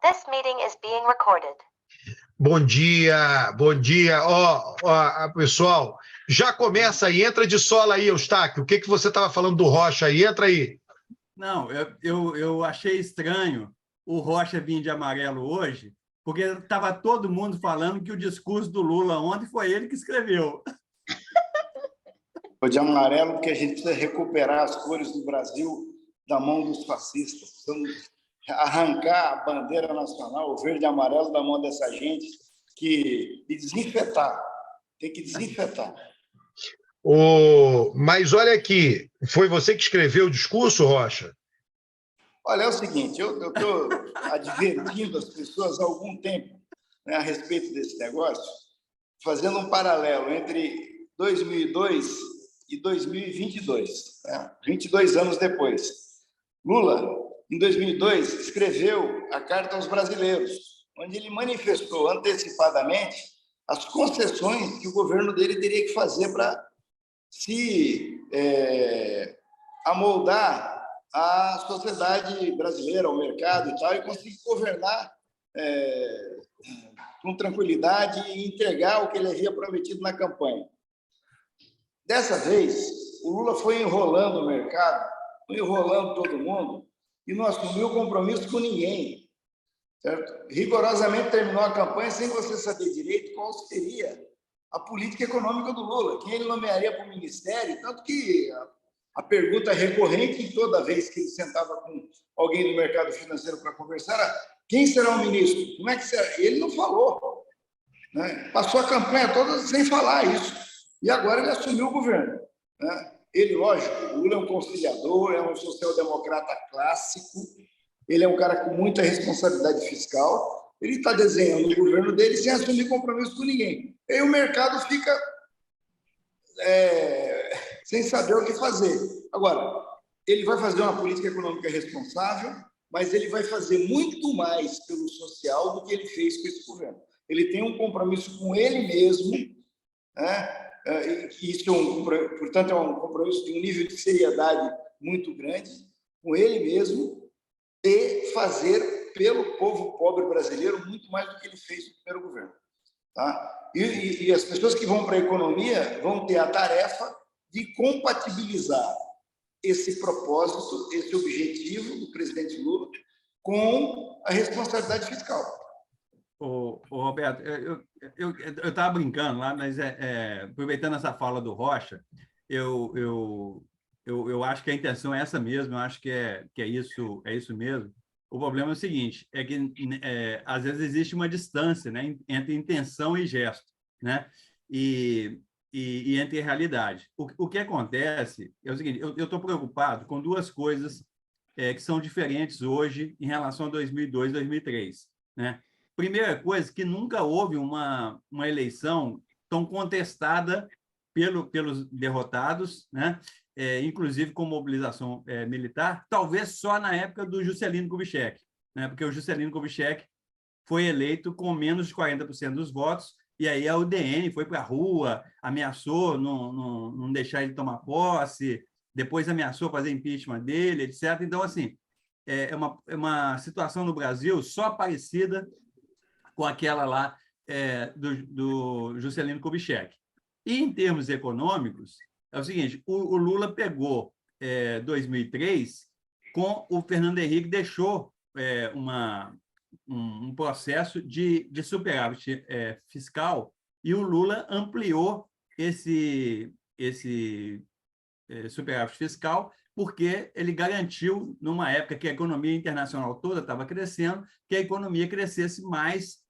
This meeting is being recorded. Bom dia, bom dia. Pessoal, já começa aí, entra de sola aí, Eustáquio. O que você estava falando do Rocha aí? Entra aí. Não, eu achei estranho o Rocha vir de amarelo hoje, porque estava todo mundo falando que o discurso do Lula ontem foi ele que escreveu. Foi de amarelo porque a gente precisa recuperar as cores do Brasil da mão dos fascistas. Precisamos arrancar a bandeira nacional, o verde e amarelo, da mão dessa gente e desinfetar. Tem que desinfetar. Mas olha aqui, foi você que escreveu o discurso, Rocha? Olha, é o seguinte, eu estou advertindo as pessoas há algum tempo, né, a respeito desse negócio, fazendo um paralelo entre 2002 e 2022, né, 22 anos depois. Lula, em 2002, escreveu a Carta aos Brasileiros, onde ele manifestou antecipadamente as concessões que o governo dele teria que fazer para se amoldar à sociedade brasileira, ao mercado e tal, e conseguir governar com tranquilidade e entregar o que ele havia prometido na campanha. Dessa vez, o Lula foi enrolando o mercado, foi enrolando todo mundo, e não assumiu compromisso com ninguém. Certo? Rigorosamente terminou a campanha sem você saber direito qual seria a política econômica do Lula, quem ele nomearia para o ministério, tanto que a pergunta recorrente toda vez que ele sentava com alguém do mercado financeiro para conversar era: quem será o ministro? Como é que será? Ele não falou. Né? Passou a campanha toda sem falar isso. E agora ele assumiu o governo. Né? Ele, lógico, o Lula é um conciliador, é um social-democrata clássico, ele é um cara com muita responsabilidade fiscal, ele está desenhando o governo dele sem assumir compromisso com ninguém. E aí o mercado fica sem saber o que fazer. Agora, ele vai fazer uma política econômica responsável, mas ele vai fazer muito mais pelo social do que ele fez com esse governo. Ele tem um compromisso com ele mesmo, né? Isso portanto, é um compromisso de um nível de seriedade muito grande com ele mesmo e fazer pelo povo pobre brasileiro muito mais do que ele fez no primeiro governo. Tá? E as pessoas que vão para a economia vão ter a tarefa de compatibilizar esse propósito, esse objetivo do presidente Lula com a responsabilidade fiscal. Roberto, eu estava brincando lá, mas aproveitando essa fala do Rocha, eu acho que a intenção é essa mesmo, eu acho que é isso mesmo. O problema é o seguinte, é que às vezes existe uma distância, né, entre intenção e gesto, né, e entre realidade. O que acontece é o seguinte, eu estou preocupado com duas coisas que são diferentes hoje em relação a 2002 e 2003, né? Primeira coisa, que nunca houve uma eleição tão contestada pelos derrotados, né? Inclusive com mobilização militar, talvez só na época do Juscelino Kubitschek, né? Porque o Juscelino Kubitschek foi eleito com menos de 40% dos votos, e aí a UDN foi para a rua, ameaçou não deixar ele tomar posse, depois ameaçou fazer impeachment dele, etc. Então, assim, é uma situação no Brasil só parecida com aquela lá do Juscelino Kubitschek. E, em termos econômicos, é o seguinte, o Lula pegou 2003 com o Fernando Henrique, deixou um processo de superávit fiscal, e o Lula ampliou esse superávit fiscal, porque ele garantiu, numa época que a economia internacional toda estava crescendo, que a economia crescesse mais.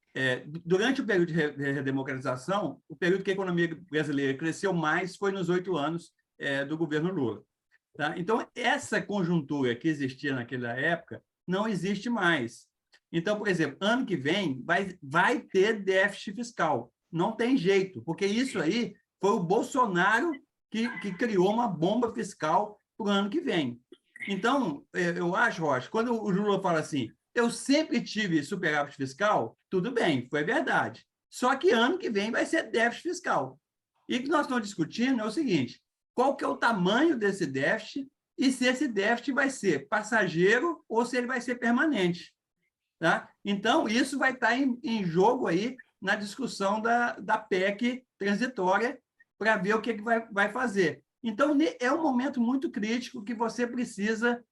Durante o período de redemocratização, o período que a economia brasileira cresceu mais foi nos 8 anos do governo Lula. Tá? Então, essa conjuntura que existia naquela época não existe mais. Então, por exemplo, ano que vem vai ter déficit fiscal. Não tem jeito, porque isso aí foi o Bolsonaro que criou uma bomba fiscal para o ano que vem. Então, eu acho, Rocha, quando o Lula fala assim, eu sempre tive superávit fiscal, tudo bem, foi verdade. Só que ano que vem vai ser déficit fiscal. E o que nós estamos discutindo é o seguinte, qual que é o tamanho desse déficit e se esse déficit vai ser passageiro ou se ele vai ser permanente. Tá? Então, isso vai estar em jogo aí na discussão da PEC transitória para ver o que vai fazer. Então, é um momento muito crítico que você precisa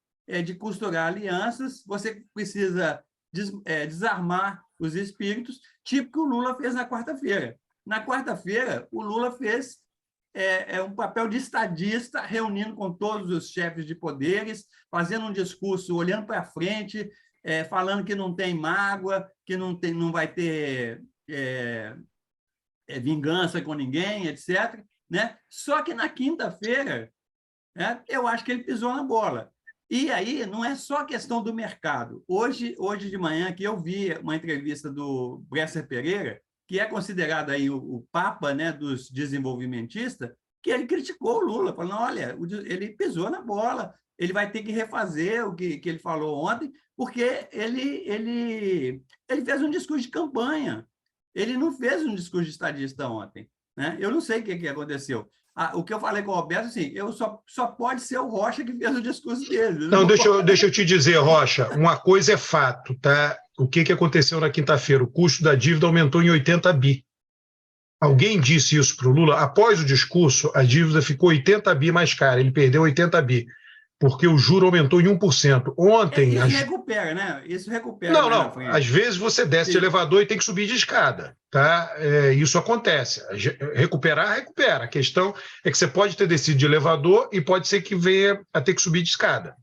de costurar alianças, você precisa desarmar os espíritos, tipo que o Lula fez na quarta-feira. Na quarta-feira, o Lula fez um papel de estadista, reunindo com todos os chefes de poderes, fazendo um discurso, olhando para frente, falando que não tem mágoa, que não vai ter vingança com ninguém, etc. Né? Só que na quinta-feira, eu acho que ele pisou na bola. E aí não é só questão do mercado. Hoje de manhã, que eu vi uma entrevista do Bresser Pereira, que é considerado aí o papa, né, dos desenvolvimentistas, que ele criticou o Lula, falando, olha, ele pisou na bola, ele vai ter que refazer o que ele falou ontem, porque ele fez um discurso de campanha. Ele não fez um discurso de estadista ontem. Né? Eu não sei o que aconteceu. O que eu falei com o Roberto, assim, só pode ser o Rocha que fez o discurso dele. Não, deixa eu te dizer, Rocha, uma coisa é fato, tá? O que aconteceu na quinta-feira? O custo da dívida aumentou em 80 bi. Alguém disse isso para o Lula? Após o discurso, a dívida ficou 80 bi mais cara, ele perdeu 80 bi, porque o juro aumentou em 1%. Ontem... Isso recupera, né? Isso recupera. Não. Às vezes você desce de elevador e tem que subir de escada, tá? Isso acontece. Recupera. A questão é que você pode ter descido de elevador e pode ser que venha a ter que subir de escada.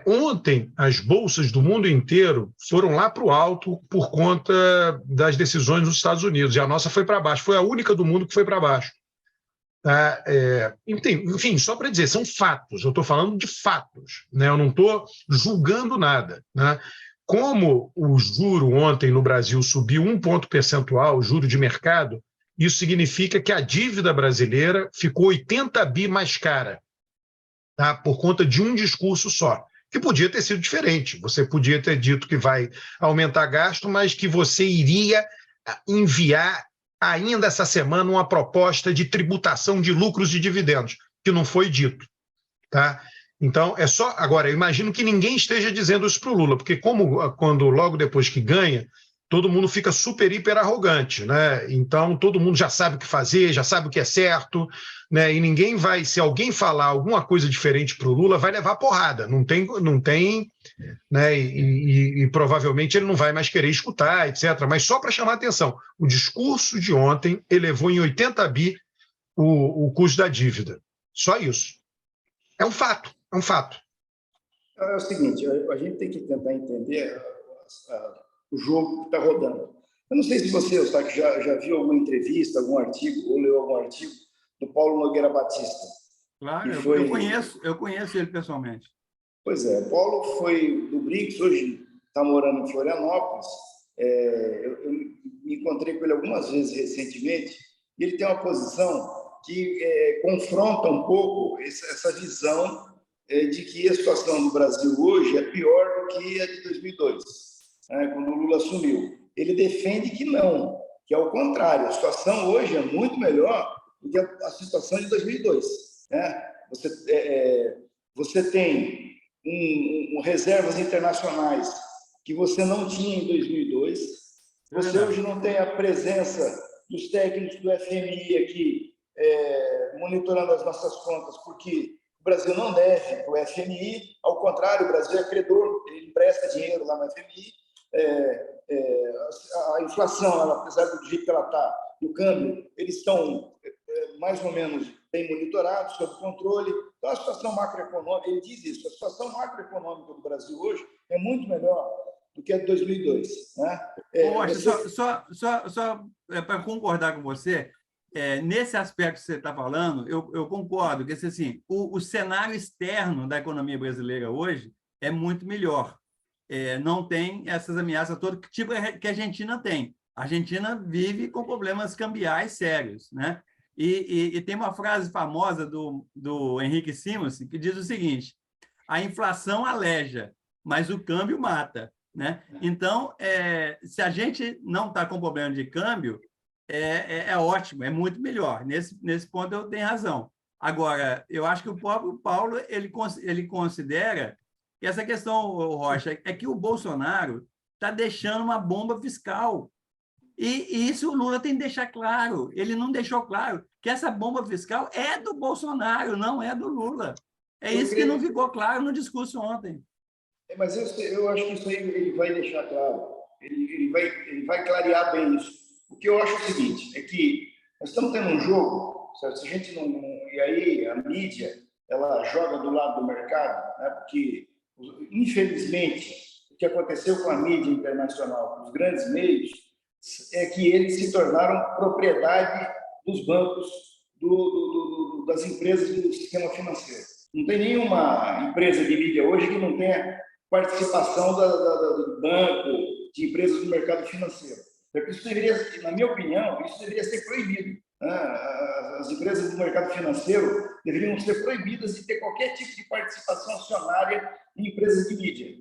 Ontem, as bolsas do mundo inteiro foram lá para o alto por conta das decisões dos Estados Unidos, e a nossa foi para baixo. Foi a única do mundo que foi para baixo. Tá? Enfim, só para dizer, são fatos, eu estou falando de fatos, né? Eu não estou julgando nada. Né? Como o juro ontem no Brasil subiu 1 ponto percentual, o juro de mercado, isso significa que a dívida brasileira ficou 80 bi mais cara, tá? Por conta de um discurso só, que podia ter sido diferente. Você podia ter dito que vai aumentar gasto, mas que você iria enviar ainda essa semana uma proposta de tributação de lucros de dividendos, que não foi dito. Tá? Então, é só... Agora, eu imagino que ninguém esteja dizendo isso para o Lula, porque quando logo depois que ganha, todo mundo fica super, hiper arrogante. Né? Então, todo mundo já sabe o que fazer, já sabe o que é certo, né? E ninguém vai... Se alguém falar alguma coisa diferente para o Lula, vai levar porrada. Não tem né? E provavelmente ele não vai mais querer escutar, etc. Mas só para chamar a atenção, o discurso de ontem elevou em 80 bi o custo da dívida. Só isso. É um fato. É o seguinte, a gente tem que tentar entender o jogo que está rodando. Eu não sei se você, Eustáquio, já viu alguma entrevista, algum artigo, ou leu algum artigo do Paulo Nogueira Batista. Claro, eu conheço ele pessoalmente. Pois é, Paulo foi do BRICS, hoje está morando em Florianópolis. Eu me encontrei com ele algumas vezes recentemente, e ele tem uma posição que confronta um pouco essa visão de que a situação do Brasil hoje é pior do que a de 2002, né, quando o Lula assumiu. Ele defende que não, que ao contrário, a situação hoje é muito melhor do que a situação de 2002. Né? Você tem reservas internacionais que você não tinha em 2002. Você hoje não tem a presença dos técnicos do FMI aqui monitorando as nossas contas, porque o Brasil não deve para o FMI, ao contrário, o Brasil é credor, ele empresta dinheiro lá no FMI. A inflação, apesar do jeito que ela está, no câmbio, eles estão mais ou menos bem monitorados, sob controle. Então, a situação macroeconômica, ele diz isso, a situação macroeconômica do Brasil hoje é muito melhor do que a de 2002. Né? Só para concordar com você, nesse aspecto que você está falando, eu concordo, que assim, o cenário externo da economia brasileira hoje é muito melhor. Não tem essas ameaças todas, tipo que a Argentina tem. A Argentina vive com problemas cambiais sérios, né? E tem uma frase famosa do Henrique Simons que diz o seguinte: a inflação aleja, mas o câmbio mata. Né? Então, se a gente não está com problema de câmbio, é ótimo, é muito melhor. Nesse ponto eu tenho razão. Agora, eu acho que o próprio Paulo ele considera que essa questão, Rocha, é que o Bolsonaro está deixando uma bomba fiscal. E isso o Lula tem que deixar claro. Ele não deixou claro que essa bomba fiscal é do Bolsonaro, não é do Lula. É isso que não ficou claro no discurso ontem. Mas eu acho que isso aí ele vai deixar claro. Ele vai clarear bem isso. O que eu acho é o seguinte, é que nós estamos tendo um jogo, certo? Se a gente não... E aí a mídia, ela joga do lado do mercado, né? Porque, infelizmente, o que aconteceu com a mídia internacional, com os grandes meios, é que eles se tornaram propriedade dos bancos, das empresas do sistema financeiro. Não tem nenhuma empresa de mídia hoje que não tenha participação do banco, de empresas do mercado financeiro. Isso deveria, na minha opinião, isso deveria ser proibido. As empresas do mercado financeiro deveriam ser proibidas de ter qualquer tipo de participação acionária em empresas de mídia.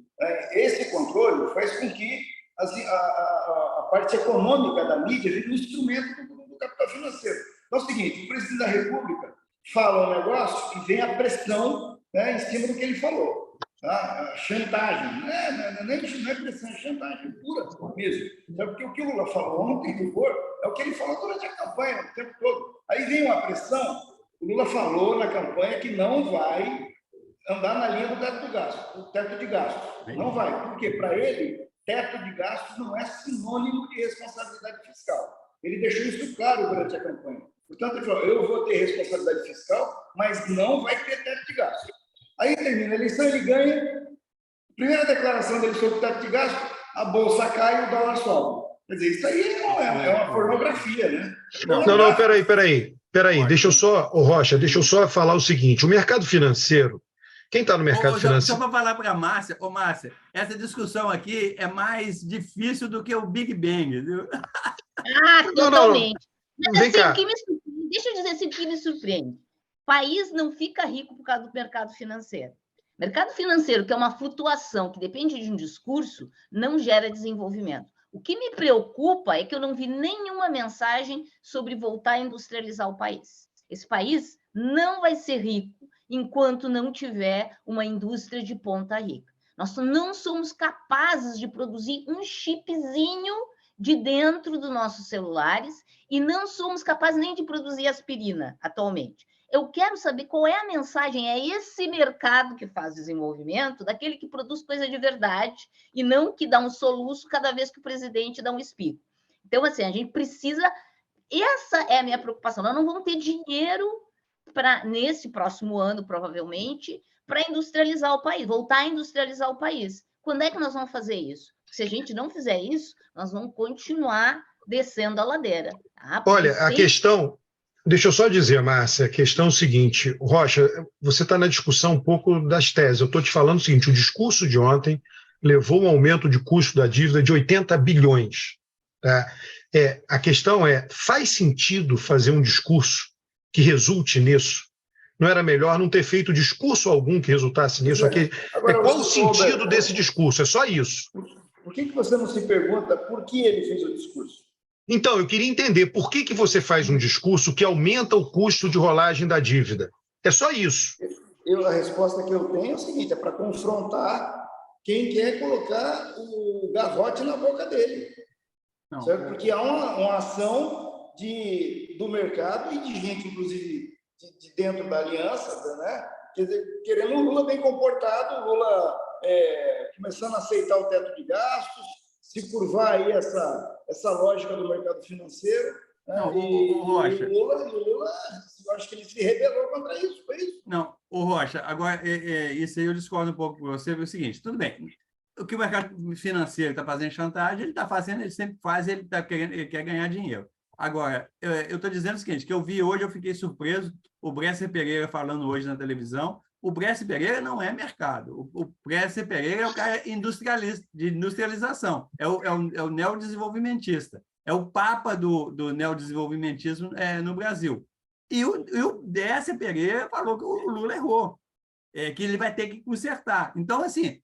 Esse controle faz com que a parte econômica da mídia vire um instrumento do capital financeiro. Então é o seguinte, o presidente da República fala um negócio e vem a pressão, né, em cima do que ele falou. Tá? Chantagem. Não é pressão, é chantagem pura mesmo. Porque o que o Lula falou ontem, rigor, é o que ele falou durante a campanha, o tempo todo. Aí vem uma pressão, o Lula falou na campanha que não vai andar na linha do teto de gastos. Não vai. Por quê? Para ele, teto de gastos não é sinônimo de responsabilidade fiscal. Ele deixou isso claro durante a campanha. Portanto, ele falou, eu vou ter responsabilidade fiscal, mas não vai ter teto de gastos. Aí termina a eleição, ele ganha. Primeira declaração dele sobre o teto de gastos, a bolsa cai e o dólar sobe. Quer dizer, isso aí é uma pornografia, né? Não, peraí. Deixa eu só, Rocha, deixa eu só falar o seguinte, o mercado financeiro, quem está no mercado financeiro... Só para falar para a Márcia, Márcia, essa discussão aqui é mais difícil do que o Big Bang, viu? Totalmente. Mas Vem assim, cá. Deixa eu dizer assim, o que me surpreende. O país não fica rico por causa do mercado financeiro. Mercado financeiro, que é uma flutuação que depende de um discurso, não gera desenvolvimento. O que me preocupa é que eu não vi nenhuma mensagem sobre voltar a industrializar o país. Esse país não vai ser rico enquanto não tiver uma indústria de ponta rica. Nós não somos capazes de produzir um chipzinho de dentro dos nossos celulares e não somos capazes nem de produzir aspirina atualmente. Eu quero saber qual é a mensagem, é esse mercado que faz desenvolvimento, daquele que produz coisa de verdade e não que dá um soluço cada vez que o presidente dá um espirro. Então, assim, a gente precisa... Essa é a minha preocupação. Nós não vamos ter dinheiro nesse próximo ano, provavelmente, para industrializar o país, voltar a industrializar o país. Quando é que nós vamos fazer isso? Se a gente não fizer isso, nós vamos continuar descendo a ladeira. Tá? Olha, a questão... Deixa eu só dizer, Márcia, a questão é o seguinte, Rocha, você está na discussão um pouco das teses. Eu estou te falando o seguinte, o discurso de ontem levou um aumento de custo da dívida de 80 bilhões. Tá? A questão é, faz sentido fazer um discurso que resulte nisso? Não era melhor não ter feito discurso algum que resultasse nisso? Agora, qual o sentido desse discurso? É só isso. Por que você não se pergunta por que ele fez o discurso? Então, eu queria entender por que você faz um discurso que aumenta o custo de rolagem da dívida. É só isso. A resposta que eu tenho é o seguinte, é para confrontar quem quer colocar o garrote na boca dele. Certo? Porque há uma ação do mercado e de gente, inclusive, de dentro da aliança, né? Quer dizer, querendo o Lula bem comportado, o Lula começando a aceitar o teto de gastos, se curvar aí essa lógica do mercado financeiro. Não, o Rocha. Lula, eu acho que ele se rebelou contra isso, foi isso? Não, o Rocha, agora, isso aí eu discordo um pouco com você, é o seguinte, tudo bem, o que o mercado financeiro está fazendo chantagem, ele está fazendo, ele sempre faz, ele quer ganhar dinheiro. Agora, eu estou dizendo o seguinte, que eu vi hoje, eu fiquei surpreso, o Bresser Pereira falando hoje na televisão, o Bresser Pereira não é mercado. O Bresser Pereira é o cara industrialista, de industrialização, é o neodesenvolvimentista, é o papa do neodesenvolvimentismo no Brasil. E o Bresser Pereira falou que o Lula errou, que ele vai ter que consertar. Então, assim,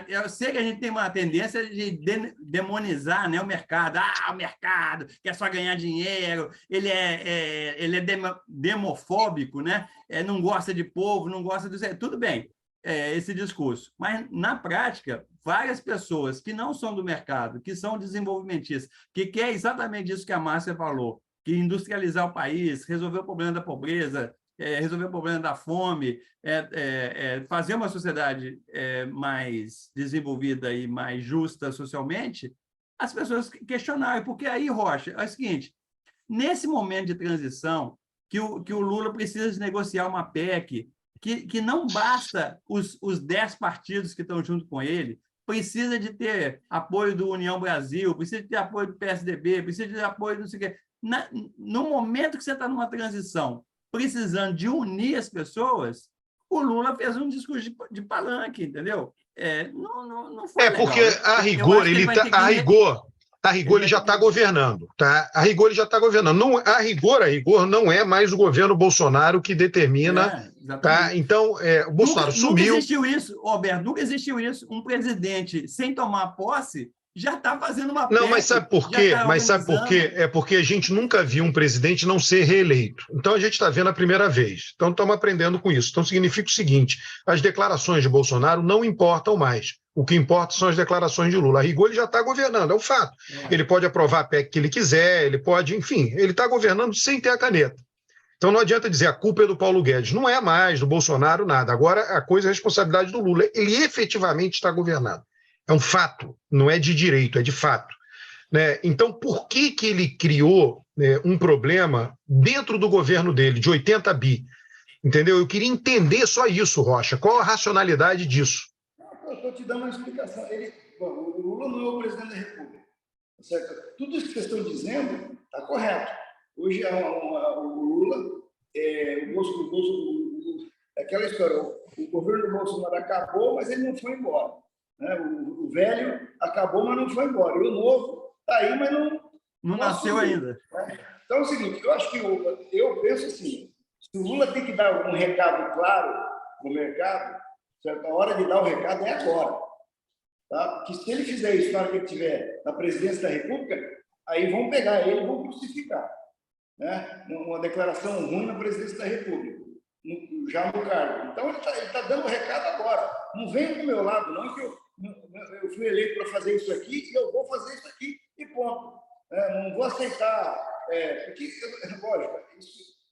eu sei que a gente tem uma tendência de demonizar, né, o mercado. O mercado quer só ganhar dinheiro, ele é demofóbico, né? Não gosta de povo, não gosta do... Tudo bem, esse discurso. Mas, na prática, várias pessoas que não são do mercado, que são desenvolvimentistas, que querem exatamente isso que a Márcia falou, que industrializar o país, resolver o problema da pobreza, resolver o problema da fome, fazer uma sociedade mais desenvolvida e mais justa socialmente, as pessoas questionaram. Porque aí, Rocha, é o seguinte, nesse momento de transição, que o Lula precisa de negociar uma PEC, que não basta os 10 partidos que estão junto com ele, precisa de ter apoio do União Brasil, precisa de ter apoio do PSDB, precisa de ter apoio do não sei o quê. No momento que você está numa transição, precisando de unir as pessoas, o Lula fez um discurso de palanque, entendeu? Não foi legal. Porque a rigor, ele já está governando, tá? A rigor ele já está governando. Não, a rigor não é mais o governo Bolsonaro que determina, tá? Então, o Bolsonaro sumiu. Nunca existiu isso, Roberto, nunca existiu isso. Um presidente, sem tomar posse, já está fazendo uma PEC. Não, mas sabe por quê? É porque a gente nunca viu um presidente não ser reeleito. Então, a gente está vendo a primeira vez. Então, estamos aprendendo com isso. Então, significa o seguinte, as declarações de Bolsonaro não importam mais. O que importa são as declarações de Lula. A rigor, ele já está governando, é um fato. Ele pode aprovar a PEC que ele quiser, ele pode, enfim, ele está governando sem ter a caneta. Então, não adianta dizer a culpa é do Paulo Guedes. Não é mais do Bolsonaro, nada. Agora, a coisa é a responsabilidade do Lula. Ele efetivamente está governando. É um fato, não é de direito, é de fato. Né? Então, por que ele criou um problema dentro do governo dele, de 80 bi? Entendeu? Eu queria entender só isso, Rocha. Qual a racionalidade disso? Eu estou te dando uma explicação. O Lula não é o presidente da República. Certo? Tudo isso que vocês estão dizendo está correto. Hoje, o Lula, aquela história, o governo do Bolsonaro acabou, mas ele não foi embora. Né? O velho acabou, mas não foi embora. E o novo está aí, mas não nasceu ainda. Né? Então é o seguinte, eu acho que eu penso assim, se o Lula tem que dar um recado claro no mercado, certo? A hora de dar o recado é agora. Tá? Porque se ele fizer isso na hora que ele estiver na presidência da República, aí vão pegar ele e vão crucificar. Né? Uma declaração ruim na presidência da República, já no cargo. Então ele está dando o recado agora. Não venha do meu lado, não, que eu fui eleito para fazer isso aqui e eu vou fazer isso aqui e ponto. Não vou aceitar, porque, lógico,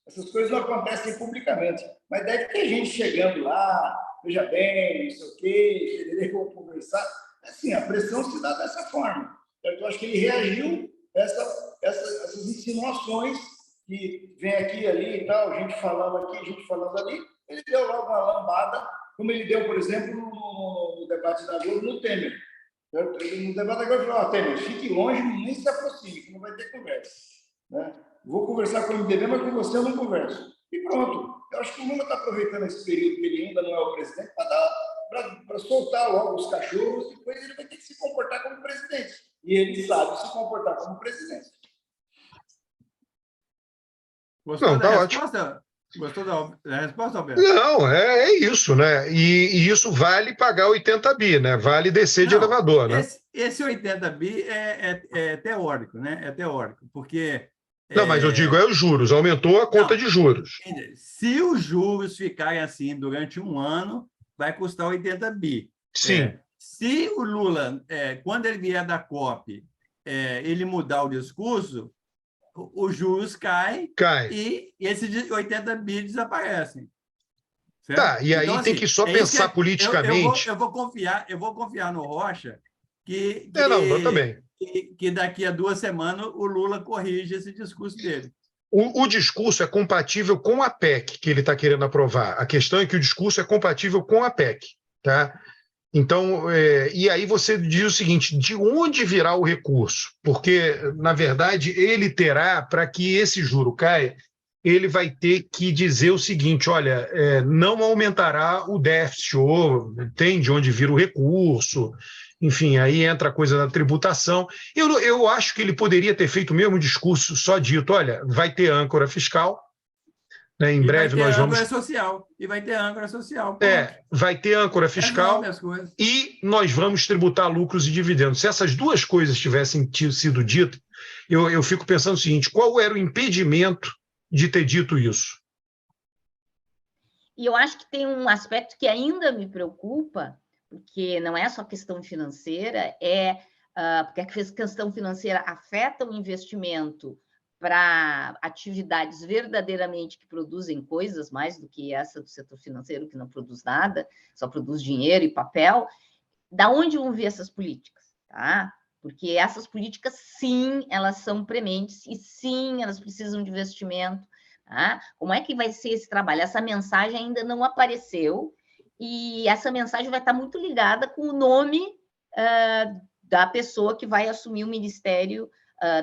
essas coisas não acontecem publicamente, mas deve ter gente chegando lá, veja bem, não sei o quê, vou conversar. Assim, a pressão se dá dessa forma. Eu acho que ele reagiu a essas insinuações que vem aqui e ali e tal, gente falando aqui, gente falando ali. Ele deu logo uma lambada, como ele deu, por exemplo, no debate da Globo, no Temer. No debate da Globo, ele falou, Temer, fique longe, nem se aproxime, que não vai ter conversa. Né? Vou conversar com o MDB, mas com você eu não converso. E pronto. Eu acho que o Lula está aproveitando esse período que ele ainda não é o presidente para soltar logo os cachorros, e depois ele vai ter que se comportar como presidente. E ele sabe se comportar como presidente. Gostou da resposta? Gostou da resposta, Alberto? Não, é isso, né? E isso vale pagar 80 bi, né? Vale descer de elevador, né? Esse 80 bi é teórico, né? É teórico, porque... Não, mas eu digo, os juros, aumentou a conta de juros. Se os juros ficarem assim durante um ano, vai custar 80 bi. Sim. Se o Lula, quando ele vier da COP, ele mudar o discurso, os juros caem e esses 80 bi desaparecem. Certo? Tá, e aí então, tem que só pensar politicamente. Eu vou confiar no Rocha que eu também. Que daqui a 2 semanas o Lula corrige esse discurso dele. O discurso é compatível com a PEC que ele está querendo aprovar. A questão é que o discurso é compatível com a PEC. Tá? Então, e aí você diz o seguinte, de onde virá o recurso? Porque, na verdade, ele terá, para que esse juro caia, ele vai ter que dizer o seguinte, olha, não aumentará o déficit, ou tem de onde vir o recurso, enfim, aí entra a coisa da tributação. Eu acho que ele poderia ter feito o mesmo discurso, só dito, olha, vai ter âncora fiscal, né? Em breve nós vamos... E vai ter âncora social. Vai ter âncora fiscal e nós vamos tributar lucros e dividendos. Se essas duas coisas tivessem sido ditas, eu fico pensando o seguinte, qual era o impedimento de ter dito isso? E eu acho que tem um aspecto que ainda me preocupa, porque não é só questão financeira, porque a questão financeira afeta o investimento para atividades verdadeiramente que produzem coisas, mais do que essa do setor financeiro, que não produz nada, só produz dinheiro e papel. Da onde vão vir essas políticas? Tá? Porque essas políticas, sim, elas são prementes, e sim, elas precisam de investimento. Tá? Como é que vai ser esse trabalho? Essa mensagem ainda não apareceu, e essa mensagem vai estar muito ligada com o nome da pessoa que vai assumir o Ministério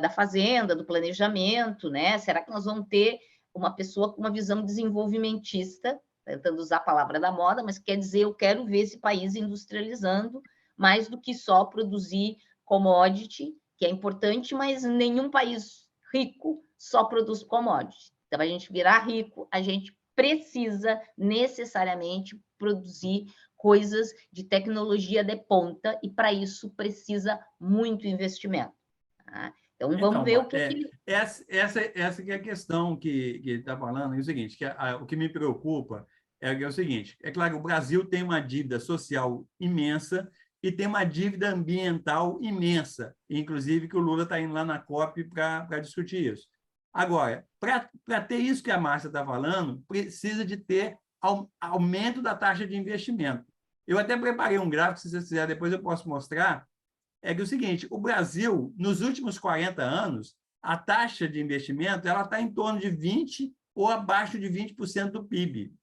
da Fazenda, do Planejamento, né? Será que nós vamos ter uma pessoa com uma visão desenvolvimentista, tentando usar a palavra da moda, mas quer dizer, eu quero ver esse país industrializando mais do que só produzir commodity, que é importante, mas nenhum país rico só produz commodity. Então, para a gente virar rico, a gente precisa necessariamente produzir coisas de tecnologia de ponta, e para isso precisa muito investimento. Tá? Então, vamos ver o que... Essa que é a questão que está falando, é o seguinte, o que me preocupa é o seguinte, é claro que o Brasil tem uma dívida social imensa e tem uma dívida ambiental imensa, inclusive que o Lula está indo lá na COP para discutir isso. Agora, para ter isso que a Márcia está falando, precisa de ter aumento da taxa de investimento. Eu até preparei um gráfico, se vocês quiserem, depois eu posso mostrar, é que é o seguinte, o Brasil, nos últimos 40 anos, a taxa de investimento está em torno de 20% ou abaixo de 20% do PIB.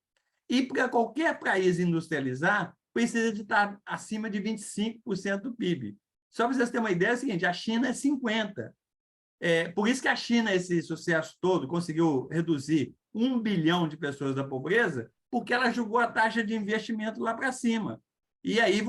E para qualquer país industrializar, precisa de estar acima de 25% do PIB. Só para vocês terem uma ideia, é o seguinte, a China é 50%. Por isso que a China, esse sucesso todo, conseguiu reduzir 1 bilhão de pessoas da pobreza, porque ela jogou a taxa de investimento lá para cima. E aí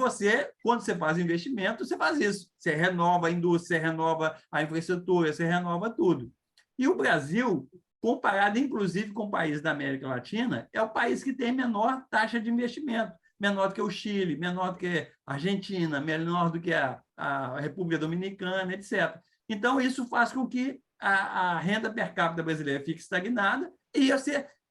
quando você faz investimento, você faz isso. Você renova a indústria, você renova a infraestrutura, você renova tudo. E o Brasil, comparado inclusive com o país da América Latina, é o país que tem menor taxa de investimento, menor do que o Chile, menor do que a Argentina, menor do que a República Dominicana, etc. Então, isso faz com que a renda per capita brasileira fique estagnada e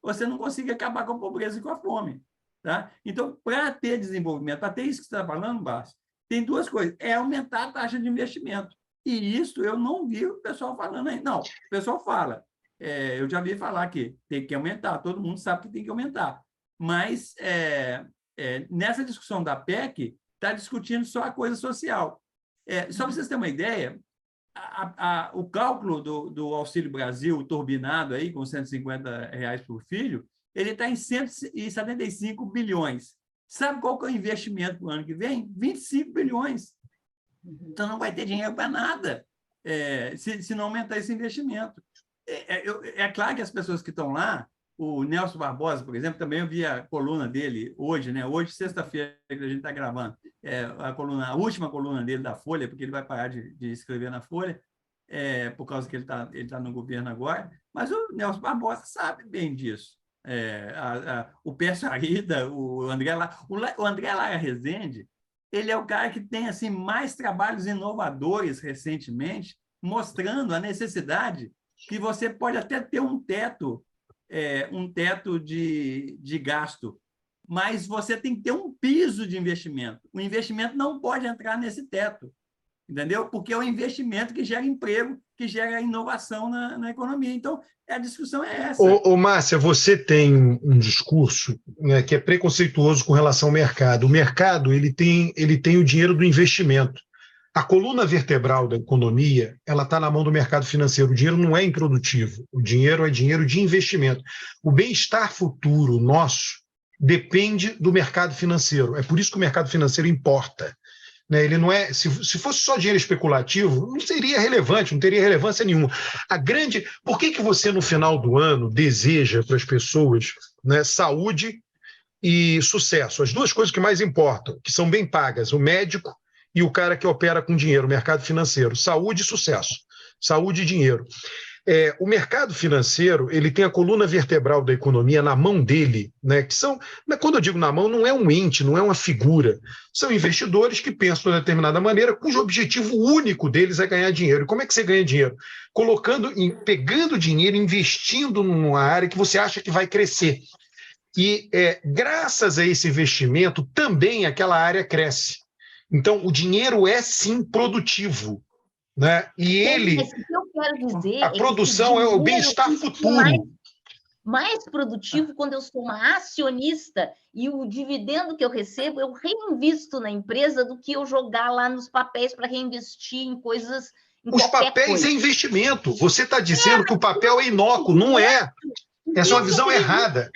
você não consiga acabar com a pobreza e com a fome. Tá? Então, para ter desenvolvimento, para ter isso que você está falando, Bárcio, tem duas coisas. É aumentar a taxa de investimento. E isso eu não vi o pessoal falando aí. Não, o pessoal fala. Eu já vi falar que tem que aumentar. Todo mundo sabe que tem que aumentar. Mas, nessa discussão da PEC, está discutindo só a coisa social. Só para vocês terem uma ideia, o cálculo do Auxílio Brasil turbinado aí, com R$150 por filho, ele está em 175 bilhões. Sabe qual que é o investimento para o ano que vem? 25 bilhões. Então, não vai ter dinheiro para nada se não aumentar esse investimento. É claro que as pessoas que estão lá, o Nelson Barbosa, por exemplo, também eu vi a coluna dele hoje, né? Hoje, sexta-feira, que a gente está gravando, a última coluna dele da Folha, porque ele vai parar de escrever na Folha, por causa que ele tá no governo agora, mas o Nelson Barbosa sabe bem disso. O Pércio Arida, o André Lara Rezende, ele é o cara que tem assim, mais trabalhos inovadores recentemente, mostrando a necessidade que você pode até ter um teto de gasto, mas você tem que ter um piso de investimento. O investimento não pode entrar nesse teto, entendeu? Porque é o investimento que gera emprego, que gera inovação na economia. Então, a discussão é essa. Márcia, você tem um discurso, né, que é preconceituoso com relação ao mercado. O mercado ele tem o dinheiro do investimento. A coluna vertebral da economia ela está na mão do mercado financeiro. O dinheiro não é improdutivo. O dinheiro é dinheiro de investimento. O bem-estar futuro nosso depende do mercado financeiro. É por isso que o mercado financeiro importa. Ele não é, se fosse só dinheiro especulativo, não seria relevante, não teria relevância nenhuma. Por que você, no final do ano, deseja para as pessoas, né, saúde e sucesso? As duas coisas que mais importam, que são bem pagas, o médico e o cara que opera com dinheiro, o mercado financeiro. Saúde e sucesso. Saúde e dinheiro. O mercado financeiro ele tem a coluna vertebral da economia na mão dele, né, que são, quando eu digo na mão, não é um ente, não é uma figura, são investidores que pensam de determinada maneira, cujo objetivo único deles é ganhar dinheiro. E como é que você ganha dinheiro? Pegando dinheiro, investindo numa área que você acha que vai crescer. E, graças a esse investimento, também aquela área cresce. Então, o dinheiro é, sim, produtivo, né? E ele... Mas o que eu quero dizer A é que produção é o bem-estar futuro. Mais produtivo quando eu sou uma acionista e o dividendo que eu recebo, eu reinvisto na empresa do que eu jogar lá nos papéis para reinvestir em coisas, em Os qualquer papéis coisa. é investimento. Você está dizendo que o papel é inócuo. Não é. Essa é uma visão errada.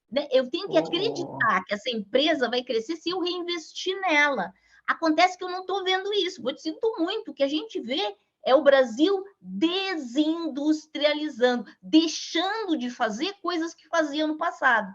Né? Eu tenho que acreditar que essa empresa vai crescer se eu reinvestir nela. Acontece que eu não estou vendo isso. Eu te sinto muito. O que a gente vê é o Brasil desindustrializando, deixando de fazer coisas que fazia no passado.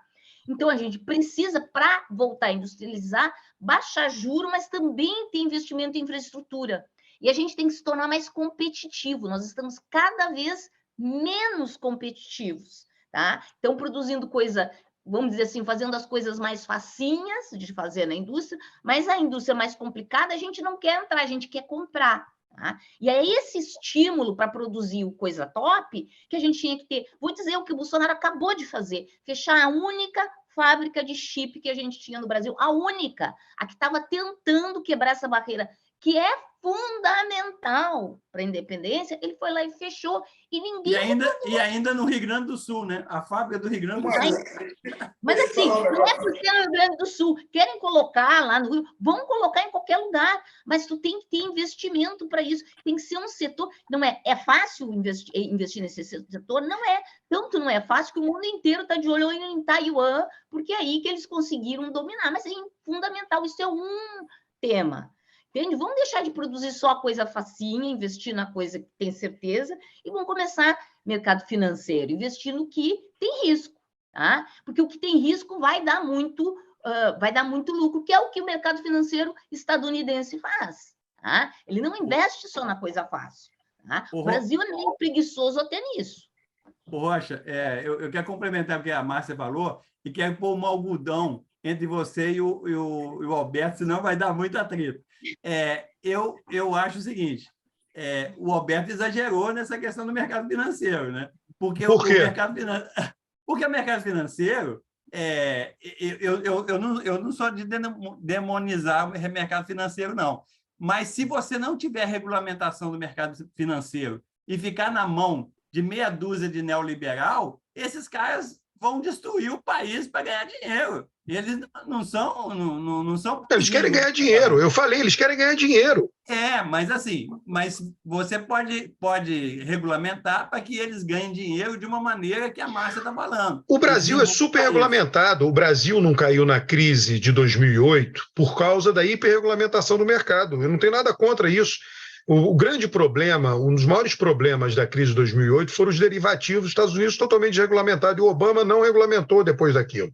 Então, a gente precisa, para voltar a industrializar, baixar juros, mas também ter investimento em infraestrutura. E a gente tem que se tornar mais competitivo. Nós estamos cada vez menos competitivos, tá? Então, produzindo coisa, vamos dizer assim, fazendo as coisas mais facinhas de fazer na indústria, mas a indústria mais complicada, a gente não quer entrar, a gente quer comprar. Tá? E é esse estímulo para produzir coisa top que a gente tinha que ter. Vou dizer o que o Bolsonaro acabou de fazer: fechar a única fábrica de chip que a gente tinha no Brasil, a única, a que estava tentando quebrar essa barreira, que é fundamental para a independência. Ele foi lá e fechou, e ninguém... E ainda no Rio Grande do Sul, né? A fábrica do Rio Grande do Sul. Mas assim, não é por ser no Rio Grande do Sul. Querem colocar lá no Rio, vão colocar em qualquer lugar, mas tu tem que ter investimento para isso. Tem que ser um setor... Não é fácil investir nesse setor? Não é. Tanto não é fácil que o mundo inteiro está de olho em Taiwan, porque é aí que eles conseguiram dominar. Mas é fundamental, isso é um tema. Entende? Vamos deixar de produzir só coisa facinha, investir na coisa que tem certeza, e vamos começar mercado financeiro, investir no que tem risco, tá? Porque o que tem risco vai dar muito lucro, que é o que o mercado financeiro estadunidense faz. Tá? Ele não investe só na coisa fácil. Tá? O Brasil é meio preguiçoso até nisso. Rocha, eu quero complementar o que a Márcia falou e quero pôr um algodão entre você e o Alberto, senão vai dar muito atrito. Eu acho o seguinte, o Alberto exagerou nessa questão do mercado financeiro, né? Porque Por quê? Porque o mercado financeiro, eu não sou de demonizar o mercado financeiro, não. Mas se você não tiver regulamentação do mercado financeiro e ficar na mão de meia dúzia de neoliberal, esses caras vão destruir o país para ganhar dinheiro. Eles não são... Eles querem ganhar dinheiro. Eu falei, eles querem ganhar dinheiro. Mas você pode regulamentar para que eles ganhem dinheiro de uma maneira que a Márcia está falando. O Brasil é super regulamentado. O Brasil não caiu na crise de 2008 por causa da hiperregulamentação do mercado. Eu não tenho nada contra isso. O grande problema, um dos maiores problemas da crise de 2008 foram os derivativos dos Estados Unidos totalmente regulamentados, e o Obama não regulamentou depois daquilo.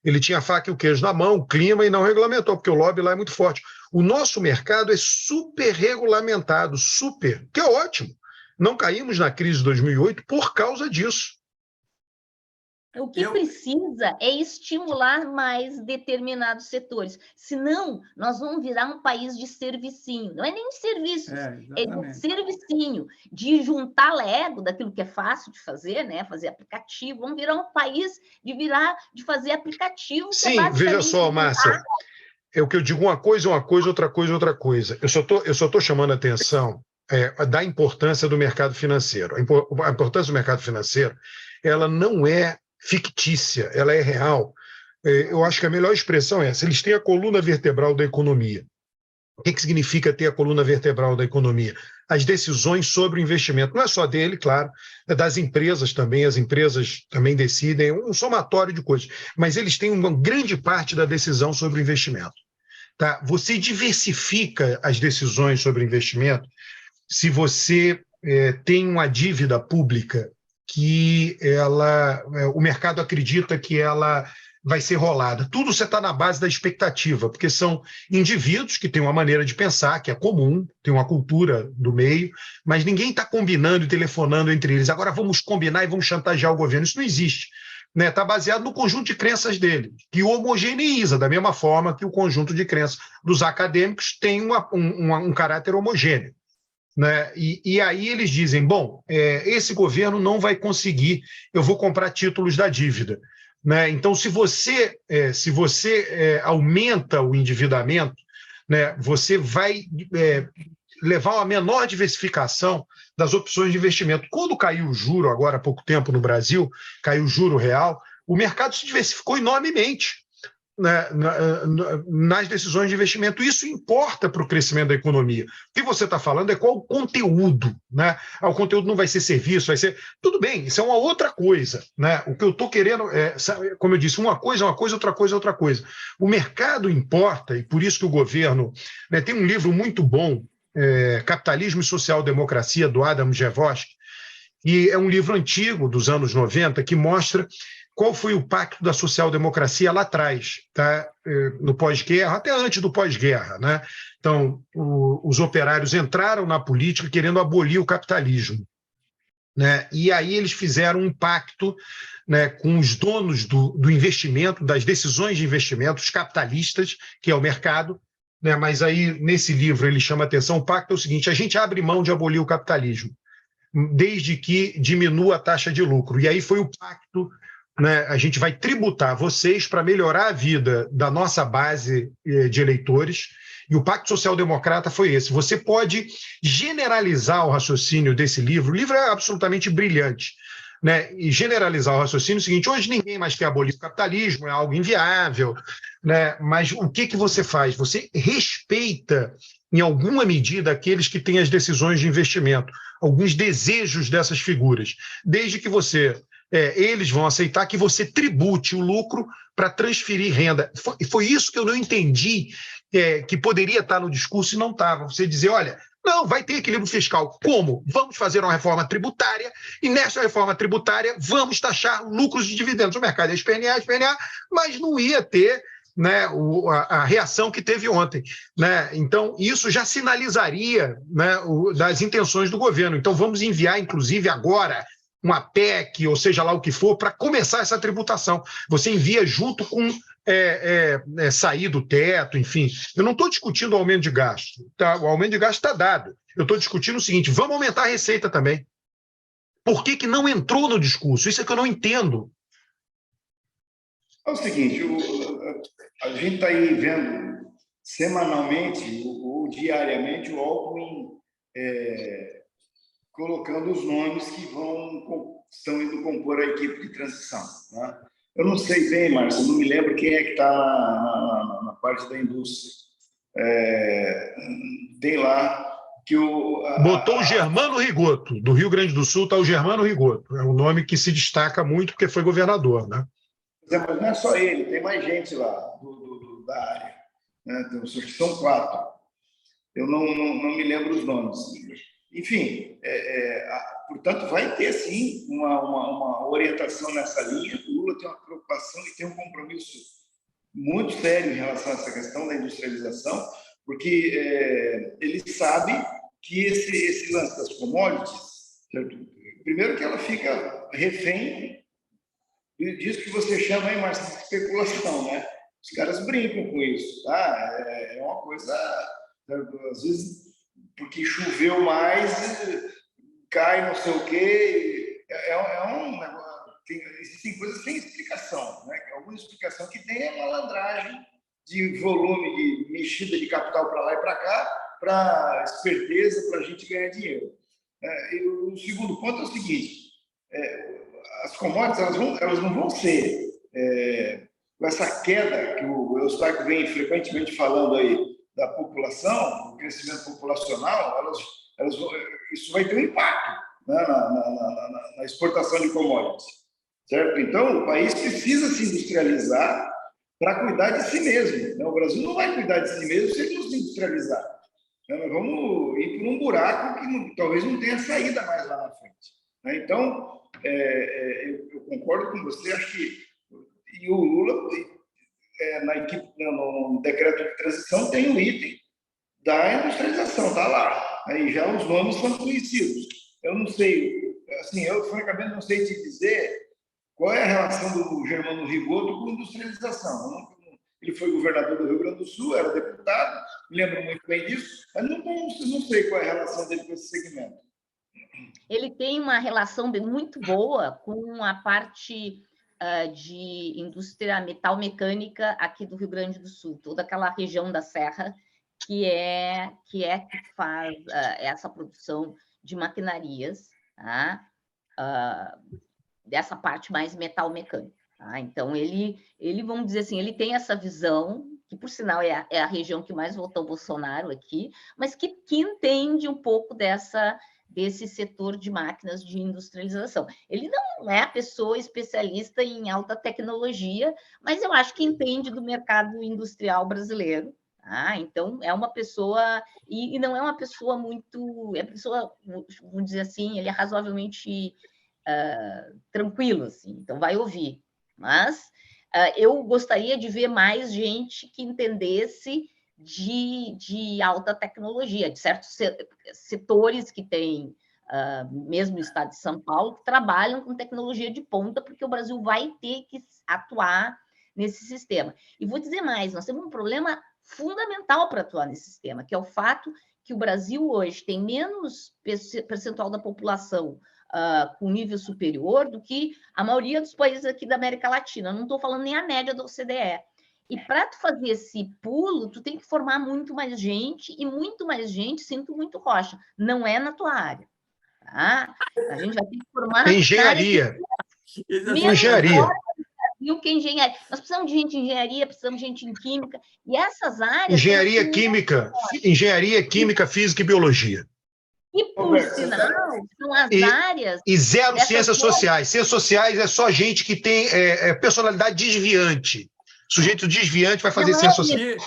Ele tinha a faca e o queijo na mão, o clima, e não regulamentou, porque o lobby lá é muito forte. O nosso mercado é super regulamentado, super, que é ótimo. Não caímos na crise de 2008 por causa disso. O que precisa é estimular mais determinados setores. Senão, nós vamos virar um país de servicinho. Não é nem de serviços, é de servicinho, de juntar Lego, daquilo que é fácil de fazer, né? Fazer aplicativo. Vamos virar um país de fazer aplicativo. Sim, veja só, Márcia. É o que eu digo, uma coisa, outra coisa. Eu só estou chamando a atenção da importância do mercado financeiro. A importância do mercado financeiro, ela não é fictícia, ela é real. Eu acho que a melhor expressão é essa: eles têm a coluna vertebral da economia. O que significa ter a coluna vertebral da economia? As decisões sobre o investimento. Não é só dele, claro, é das empresas também. As empresas também decidem, um somatório de coisas. Mas eles têm uma grande parte da decisão sobre o investimento. Tá? Você diversifica as decisões sobre o investimento se você tem uma dívida pública que o mercado acredita que ela vai ser rolada. Tudo você está na base da expectativa, porque são indivíduos que têm uma maneira de pensar, que é comum, tem uma cultura do meio, mas ninguém está combinando e telefonando entre eles. Agora vamos combinar e vamos chantagear o governo. Isso não existe. Está baseado no conjunto de crenças dele, que homogeneiza, da mesma forma que o conjunto de crenças dos acadêmicos tem um caráter homogêneo. Né? E aí eles dizem, bom, esse governo não vai conseguir, eu vou comprar títulos da dívida. né? Então, se você aumenta o endividamento, né, você vai levar a uma menor diversificação das opções de investimento. Quando caiu o juro, agora há pouco tempo no Brasil, caiu o juro real, o mercado se diversificou enormemente, né, nas decisões de investimento. Isso importa para o crescimento da economia. O que você está falando é qual o conteúdo, né? O conteúdo não vai ser serviço, vai ser... Tudo bem, isso é uma outra coisa, né? O que eu estou querendo é, como eu disse, uma coisa é uma coisa, outra coisa é outra coisa. O mercado importa, e por isso que o governo... Né, tem um livro muito bom, Capitalismo e Social-Democracia, do Adam Dvorak, e é um livro antigo, dos anos 90, que mostra qual foi o pacto da social-democracia lá atrás, tá? No pós-guerra, até antes do pós-guerra, né? Então, os operários entraram na política querendo abolir o capitalismo, né? E aí eles fizeram um pacto, né, com os donos do investimento, das decisões de investimento, os capitalistas, que é o mercado, né? Mas aí, nesse livro, ele chama atenção, o pacto é o seguinte: a gente abre mão de abolir o capitalismo, desde que diminua a taxa de lucro. E aí foi o pacto, né? A gente vai tributar vocês para melhorar a vida da nossa base de eleitores, e o Pacto Social-Democrata foi esse. Você pode generalizar o raciocínio desse livro, o livro é absolutamente brilhante, né? E generalizar o raciocínio seguinte: hoje ninguém mais quer abolir o capitalismo, é algo inviável, né? Mas o que você faz? Você respeita, em alguma medida, aqueles que têm as decisões de investimento, alguns desejos dessas figuras, desde que eles vão aceitar que você tribute o lucro para transferir renda. Foi isso que eu não entendi, que poderia estar no discurso e não estava. Você dizer, olha, não, vai ter equilíbrio fiscal. Como? Vamos fazer uma reforma tributária e nessa reforma tributária vamos taxar lucros de dividendos. O mercado é SPNA, mas não ia ter, né, a reação que teve ontem, né? Então, isso já sinalizaria, né, das intenções do governo. Então, vamos enviar, inclusive, agora uma PEC, ou seja lá o que for, para começar essa tributação. Você envia junto com sair do teto, enfim. Eu não estou discutindo o aumento de gasto, tá? O aumento de gasto está dado. Eu estou discutindo o seguinte: vamos aumentar a receita também. Por que não entrou no discurso? Isso é que eu não entendo. É o seguinte, a gente está aí vendo semanalmente ou diariamente o Alckmin colocando os nomes que estão indo compor a equipe de transição, né? Eu não sei bem, Márcio, não me lembro quem é que está na parte da indústria. Tem lá que botou o Germano Rigoto, do Rio Grande do Sul, está o Germano Rigoto. É um nome que se destaca muito porque foi governador, né? Mas não é só ele, tem mais gente lá da área, né? São 4. Eu não me lembro os nomes. Enfim, portanto, vai ter, sim, uma orientação nessa linha. O Lula tem uma preocupação e tem um compromisso muito sério em relação a essa questão da industrialização, porque ele sabe que esse lance das commodities, certo? Primeiro que ela fica refém disso que você chama aí, Márcio, de especulação, né? Os caras brincam com isso, tá? É uma coisa, às vezes, porque choveu mais, cai não sei o quê. Um negócio. Existem coisas sem explicação, né? Alguma explicação que tem é malandragem de volume, de mexida de capital para lá e para cá, para esperteza, para a gente ganhar dinheiro. E o segundo ponto é o seguinte: as commodities elas não vão ser com essa queda que o Eustáquio vem frequentemente falando aí da população, do crescimento populacional, isso vai ter um impacto, né, na exportação de commodities, certo? Então, o país precisa se industrializar para cuidar de si mesmo, né? O Brasil não vai cuidar de si mesmo se ele não se industrializar. Nós vamos ir por um buraco que talvez não tenha saída mais lá na frente, né? Então, eu concordo com você, acho que e o Lula, na equipe, no decreto de transição, tem um item da industrialização, está lá. Aí já os nomes são conhecidos. Eu não sei, assim, eu francamente não sei te dizer qual é a relação do Germano Rigoto com industrialização. Ele foi governador do Rio Grande do Sul, era deputado, me lembro muito bem disso, mas não sei qual é a relação dele com esse segmento. Ele tem uma relação muito boa com a parte de indústria metal mecânica aqui do Rio Grande do Sul, toda aquela região da Serra que faz essa produção de maquinarias, tá? Dessa parte mais metal mecânica. Tá? Então, ele, vamos dizer assim, ele tem essa visão, que, por sinal, é a região que mais votou Bolsonaro aqui, mas que entende um pouco desse setor de máquinas de industrialização. Ele não é a pessoa especialista em alta tecnologia, mas eu acho que entende do mercado industrial brasileiro. Tá? Então, é uma pessoa, e não é uma pessoa muito, é pessoa, vamos dizer assim, ele é razoavelmente tranquilo, assim, então vai ouvir. Mas eu gostaria de ver mais gente que entendesse de alta tecnologia, de certos setores que tem, mesmo no estado de São Paulo, que trabalham com tecnologia de ponta, porque o Brasil vai ter que atuar nesse sistema. E vou dizer mais, nós temos um problema fundamental para atuar nesse sistema, que é o fato que o Brasil hoje tem menos percentual da população com nível superior do que a maioria dos países aqui da América Latina. Eu não estou falando nem a média da OCDE. E para tu fazer esse pulo, tu tem que formar muito mais gente, e muito mais gente, sinto muito, Rocha, não é na tua área. Tá? A gente vai ter que formar... Engenharia. Engenharia. O que engenharia. Nós precisamos de gente em engenharia, precisamos de gente em química, e essas áreas... Engenharia química, física e biologia. E, por sinal, são as áreas... E zero ciências sociais. Ciências sociais é só gente que tem personalidade desviante. Sujeito desviante vai fazer ciência social.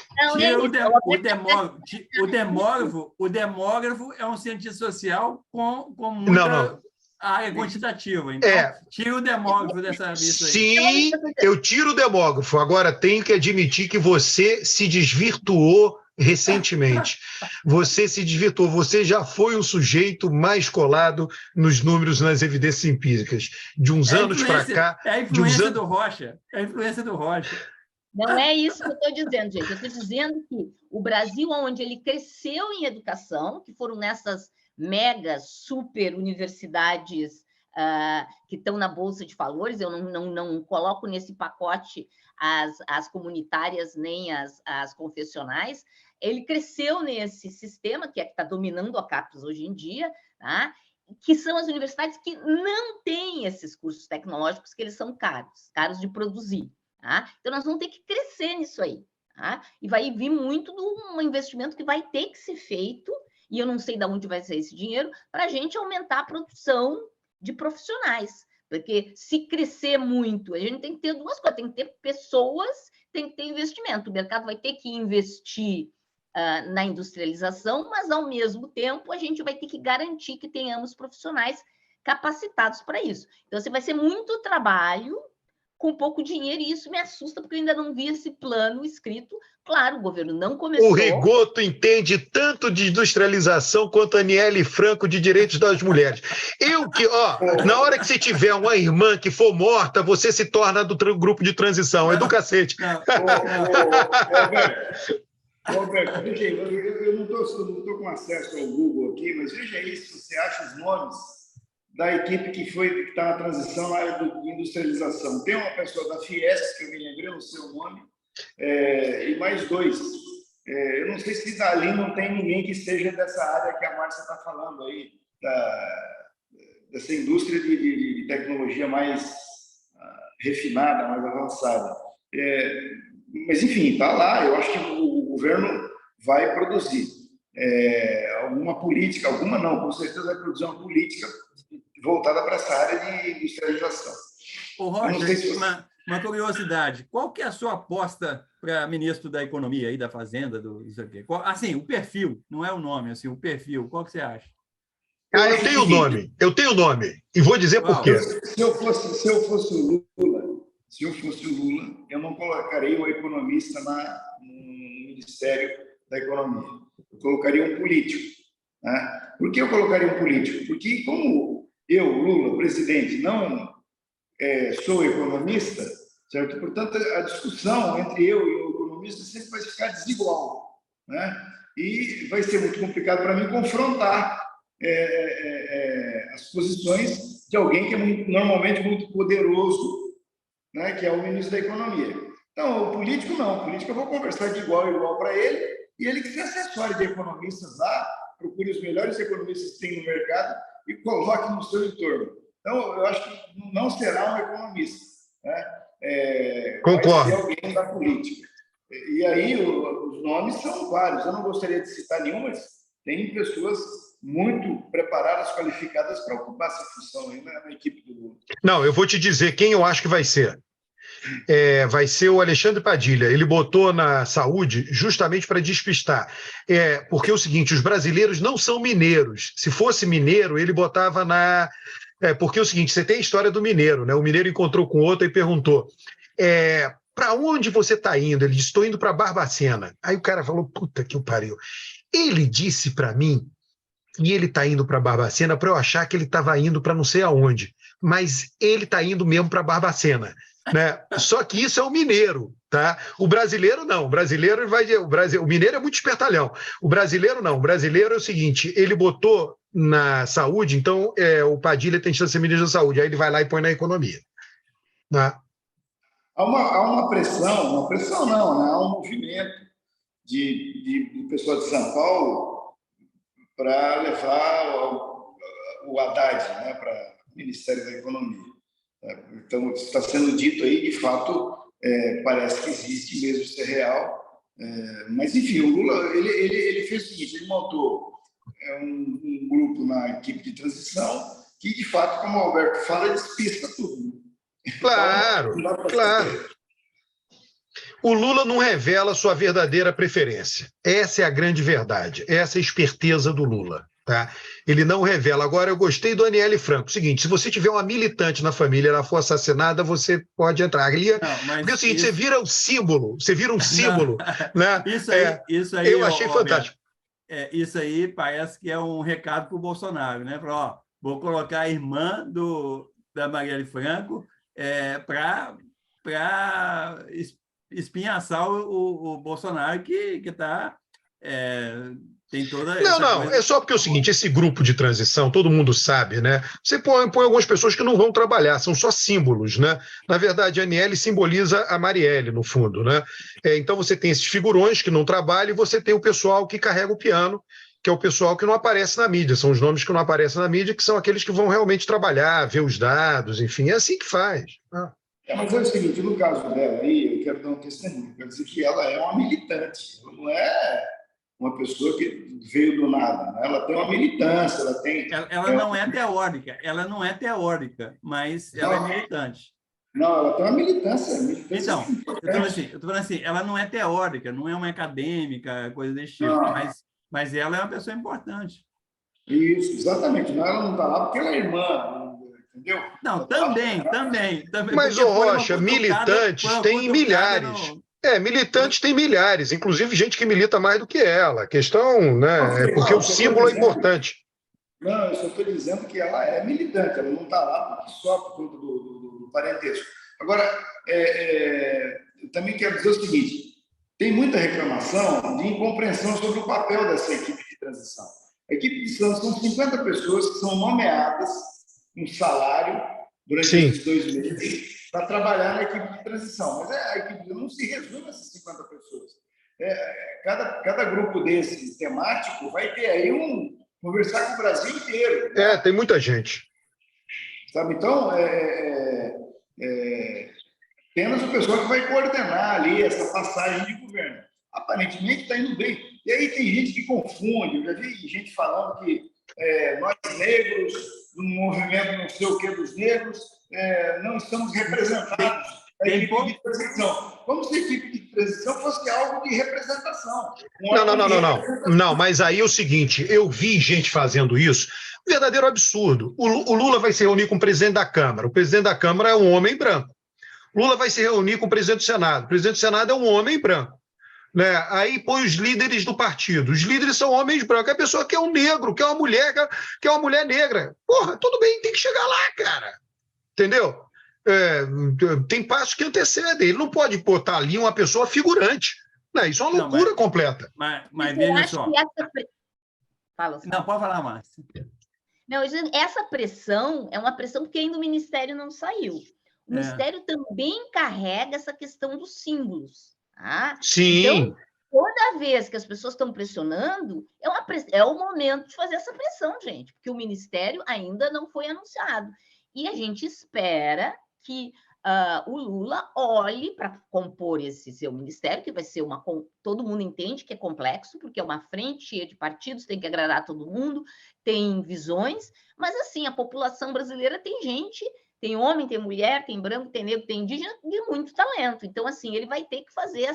O demógrafo é um cientista social com muita área quantitativa. Então, tira o demógrafo dessa lista aí. Sim, eu tiro o demógrafo. Agora, tenho que admitir que você se desvirtuou recentemente. Você se desvirtuou. Você já foi um sujeito mais colado nos números, nas evidências empíricas. De uns anos para cá... É a influência do Rocha. É a influência do Rocha. Não é isso que eu estou dizendo, gente. Eu estou dizendo que o Brasil, onde ele cresceu em educação, que foram nessas mega, super universidades que estão na Bolsa de Valores, eu não coloco nesse pacote as comunitárias nem as confessionais, ele cresceu nesse sistema, que está dominando a CAPES hoje em dia, tá? Que são as universidades que não têm esses cursos tecnológicos, que eles são caros de produzir. Tá? Então, nós vamos ter que crescer nisso aí. Tá? E vai vir muito de um investimento que vai ter que ser feito, e eu não sei de onde vai sair esse dinheiro, para a gente aumentar a produção de profissionais. Porque se crescer muito, a gente tem que ter duas coisas, tem que ter pessoas, tem que ter investimento. O mercado vai ter que investir na industrialização, mas, ao mesmo tempo, a gente vai ter que garantir que tenhamos profissionais capacitados para isso. Então, vai ser muito trabalho com pouco dinheiro, e isso me assusta, porque eu ainda não vi esse plano escrito. Claro, o governo não começou... O Rigoto entende tanto de industrialização quanto a Aniele Franco de direitos das mulheres. Na hora que você tiver uma irmã que for morta, você se torna do grupo de transição. É do cacete. Roberto, veja aí, eu não estou com acesso ao Google aqui, mas veja isso, você acha os nomes da equipe que está na transição na área de industrialização. Tem uma pessoa da Fiesp, que eu me lembrei, não sei o nome, e mais dois. Eu não sei se dali não tem ninguém que esteja dessa área que a Márcia está falando aí, dessa indústria de tecnologia mais refinada, mais avançada. Mas, enfim, está lá. Eu acho que o governo vai produzir alguma política, alguma não, com certeza vai produzir uma política voltada para essa área de industrialização. Ô, Rocha, uma curiosidade, qual que é a sua aposta para ministro da Economia e da Fazenda? Assim, o perfil, não é o nome, assim, o perfil, qual que você acha? Eu tenho nome, e vou dizer por quê. Se eu fosse o Lula, eu não colocaria um economista no Ministério da Economia. Eu colocaria um político. Né? Por que eu colocaria um político? Porque, como eu, Lula, presidente, não sou economista, certo? Portanto, a discussão entre eu e o economista sempre vai ficar desigual. Né? E vai ser muito complicado para mim confrontar as posições de alguém que é normalmente muito poderoso né, que é o ministro da Economia. Então, o político não. O político eu vou conversar de igual a igual para ele, e ele que se assessore de economistas lá, procure os melhores economistas que tem no mercado e coloque no seu entorno. Então, eu acho que não será um economista, né? Concordo. Vai ser alguém da política. E aí, os nomes são vários. Eu não gostaria de citar nenhum, mas tem pessoas muito preparadas, qualificadas para ocupar essa função aí na equipe do Lula. Não, eu vou te dizer quem eu acho que vai ser. Vai ser o Alexandre Padilha. Ele botou na saúde justamente para despistar. Porque é o seguinte, os brasileiros não são mineiros. Se fosse mineiro, ele botava na... porque é o seguinte, você tem a história do mineiro, né? O mineiro encontrou com outro e perguntou, para onde você está indo? Ele disse, estou indo para Barbacena. Aí o cara falou, puta que o pariu. Ele disse para mim que ele está indo para Barbacena para eu achar que ele estava indo para não sei aonde. Mas ele está indo mesmo para Barbacena. Né? Só que isso é o mineiro, tá? O brasileiro não, o brasileiro o mineiro é muito espertalhão, o brasileiro não, o brasileiro é o seguinte, ele botou na saúde, então o Padilha tem chance de ser ministro da saúde, aí ele vai lá e põe na economia. Né? Há uma pressão não, né? Há um movimento de pessoal de São Paulo para levar o Haddad, né, para o Ministério da Economia. Então, está sendo dito aí, de fato, parece que existe mesmo, isso é real. Mas, enfim, o Lula ele fez o seguinte, ele montou um grupo na equipe de transição que, de fato, como o Alberto fala, despista tudo. Claro, então, claro. O Lula não revela sua verdadeira preferência. Essa é a grande verdade, essa é a esperteza do Lula. Tá? Ele não revela. Agora, eu gostei do Aniele Franco. Seguinte, se você tiver uma militante na família e ela for assassinada, você pode entrar. Ali, porque é o seguinte, você vira um símbolo, né? Isso aí, eu achei fantástico. Isso aí parece que é um recado para o Bolsonaro, né? Vou colocar a irmã da Marielle Franco para espinhaçar o Bolsonaro que está... tem toda não, coisa... é só porque é o seguinte, esse grupo de transição, todo mundo sabe, né? Você põe algumas pessoas que não vão trabalhar, são só símbolos, né? Na verdade, a Aniele simboliza a Marielle, no fundo, né? Então você tem esses figurões que não trabalham e você tem o pessoal que carrega o piano, que é o pessoal que não aparece na mídia, são os nomes que não aparecem na mídia, que são aqueles que vão realmente trabalhar, ver os dados, enfim, é assim que faz. Mas é o seguinte, no caso dela aí, eu quero dar um testemunho, quero dizer que ela é uma militante, ela não é uma pessoa que veio do nada, né? Ela tem uma militância, ela tem... Ela não é teórica, mas ela é militante. Não, ela tem uma militância. Então, eu tô falando assim, ela não é teórica, não é uma acadêmica, coisa desse tipo, mas ela é uma pessoa importante. Isso, exatamente. Não, ela não está lá porque ela é irmã, entendeu? Não, também. Mas, Rocha, militantes tem milhares. Militantes tem milhares, inclusive gente que milita mais do que ela. A questão, né, é porque o símbolo é importante. Não, eu só estou dizendo que ela é militante, ela não está lá só por conta do parentesco. Agora, eu também quero dizer o seguinte, tem muita reclamação de incompreensão sobre o papel dessa equipe de transição. A equipe de transição são 50 pessoas que são nomeadas um salário durante esses 2 meses para trabalhar na equipe de transição. Mas a equipe não se resume a essas 50 pessoas. Cada grupo desse temático vai ter aí conversar com o Brasil inteiro. Tem muita gente. Sabe? Então, apenas o pessoal que vai coordenar ali essa passagem de governo. Aparentemente está indo bem. E aí tem gente que confunde. Eu já vi gente falando que nós negros, no movimento não sei o que dos negros, não estamos representados na equipe de transição. Como se a equipe de transição fosse algo de representação. Não, mas aí é o seguinte, eu vi gente fazendo isso, um verdadeiro absurdo. O Lula vai se reunir com o presidente da Câmara. O presidente da Câmara é um homem branco. Lula vai se reunir com o presidente do Senado. O presidente do Senado é um homem branco. Né? Aí põe os líderes do partido. Os líderes são homens brancos. A pessoa que é um negro, que é uma mulher negra. Porra, tudo bem, tem que chegar lá, cara. Entendeu? Tem passos que antecedem. Ele não pode botar ali uma pessoa figurante. Né? Isso é uma loucura completa. Mas veja só. Não, pode falar, Márcia. Não, essa pressão é uma pressão porque ainda o Ministério não saiu. O Ministério também carrega essa questão dos símbolos. Tá? Sim. Então, toda vez que as pessoas estão pressionando, é o momento de fazer essa pressão, gente, porque o Ministério ainda não foi anunciado. E a gente espera que o Lula olhe para compor esse seu ministério, que vai ser todo mundo entende que é complexo, porque é uma frente cheia de partidos, tem que agradar todo mundo, tem visões, mas assim, a população brasileira tem gente, tem homem, tem mulher, tem branco, tem negro, tem indígena, de muito talento. Então, assim, ele vai ter que fazer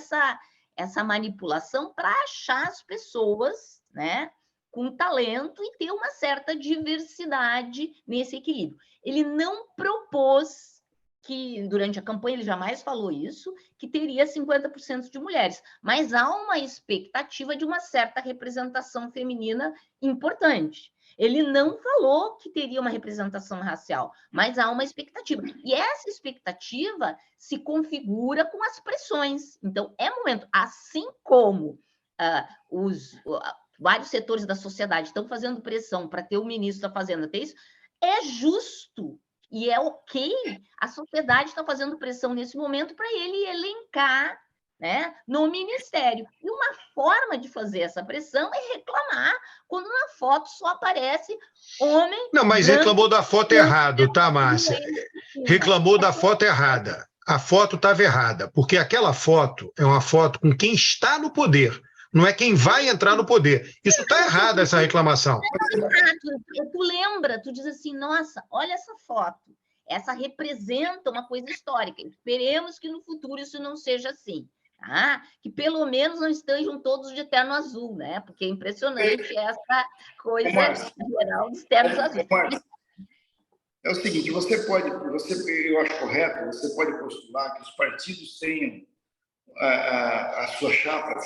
essa manipulação para achar as pessoas, né, com talento e ter uma certa diversidade nesse equilíbrio. Ele não propôs que, durante a campanha, ele jamais falou isso, que teria 50% de mulheres, mas há uma expectativa de uma certa representação feminina importante. Ele não falou que teria uma representação racial, mas há uma expectativa. E essa expectativa se configura com as pressões. Então, é momento, assim como vários setores da sociedade estão fazendo pressão para ter o ministro da Fazenda ter isso, é justo e é ok, a sociedade está fazendo pressão nesse momento para ele elencar, né, no Ministério. E uma forma de fazer essa pressão é reclamar quando na foto só aparece homem... Não, mas branco, reclamou da foto errado, tá, Márcia? Reclamou da foto errada. A foto estava errada, porque aquela foto é uma foto com quem está no poder, não é quem vai entrar no poder. Isso está errado, essa reclamação. Tu lembra, tu diz assim, nossa, olha essa foto, essa representa uma coisa histórica, esperemos que no futuro isso não seja assim, tá? Que pelo menos não estejam todos de terno azul, né? Porque é impressionante essa coisa geral dos ternos azuis. É o seguinte, eu acho correto, você pode postular que os partidos tenham as suas chapas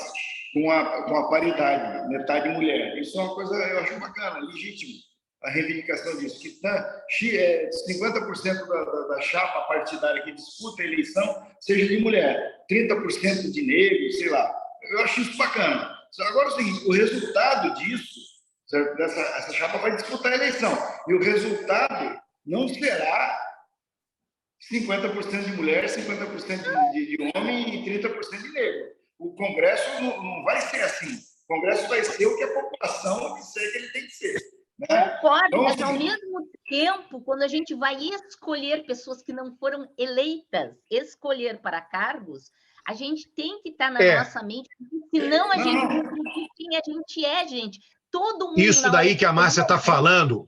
com a paridade, metade mulher. Isso é uma coisa, eu acho bacana, legítimo, a reivindicação disso, que 50% da chapa partidária que disputa a eleição seja de mulher, 30% de negro, sei lá. Eu acho isso bacana. Agora é o seguinte, o resultado disso, essa chapa vai disputar a eleição, e o resultado não será 50% de mulher, 50% de homem e 30% de negro. O Congresso não vai ser assim. O Congresso vai ser o que a população disser que ele tem que ser. Né? Concordo, então, mas ao mesmo tempo, quando a gente vai escolher pessoas que não foram eleitas, escolher para cargos, a gente tem que estar na nossa mente, porque senão a gente não sabe quem a gente é, gente. Todo mundo. Isso daí que a Márcia está falando.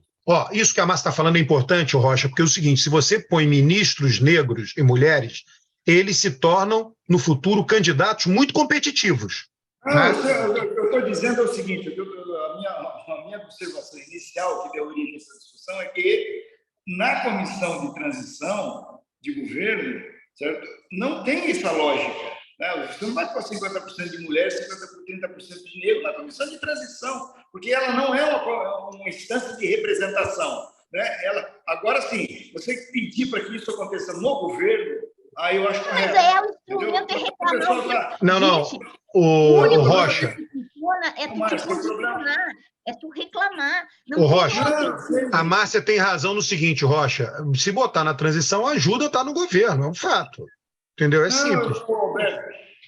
Isso que a Márcia está falando é importante, Rocha, porque é o seguinte, se você põe ministros negros e mulheres, eles se tornam, no futuro, candidatos muito competitivos. Não, né? Eu estou dizendo o seguinte, a minha observação inicial que deu origem a essa discussão é que na comissão de transição de governo, certo? Não tem essa lógica. Né? Você não vai pôr 50% de mulheres, 30% de negro na comissão de transição, porque ela não é uma instância de representação. Né? Agora, sim, você pedir para que isso aconteça no governo, aí eu acho correto. Mas o instrumento é reclamar. Não, o Rocha. É tu reclamar. O Rocha, a Márcia tem razão no seguinte, Rocha, se botar na transição, ajuda a estar no governo, é um fato. Entendeu? É simples.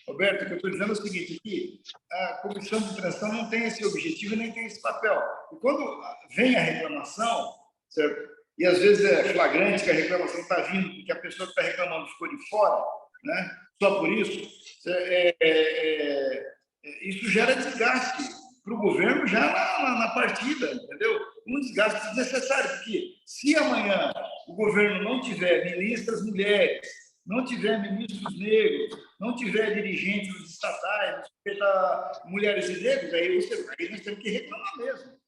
Roberto, o que eu estou dizendo é o seguinte, que a comissão de transição não tem esse objetivo nem tem esse papel. E quando vem a reclamação, certo? E às vezes é flagrante que a reclamação está vindo porque a pessoa que está reclamando ficou de fora, né? Só por isso, isso gera desgaste para o governo já na partida, entendeu? Um desgaste desnecessário, porque se amanhã o governo não tiver ministras mulheres, não tiver ministros negros, não tiver dirigentes estatais, mulheres e negros, aí nós temos que reclamar mesmo.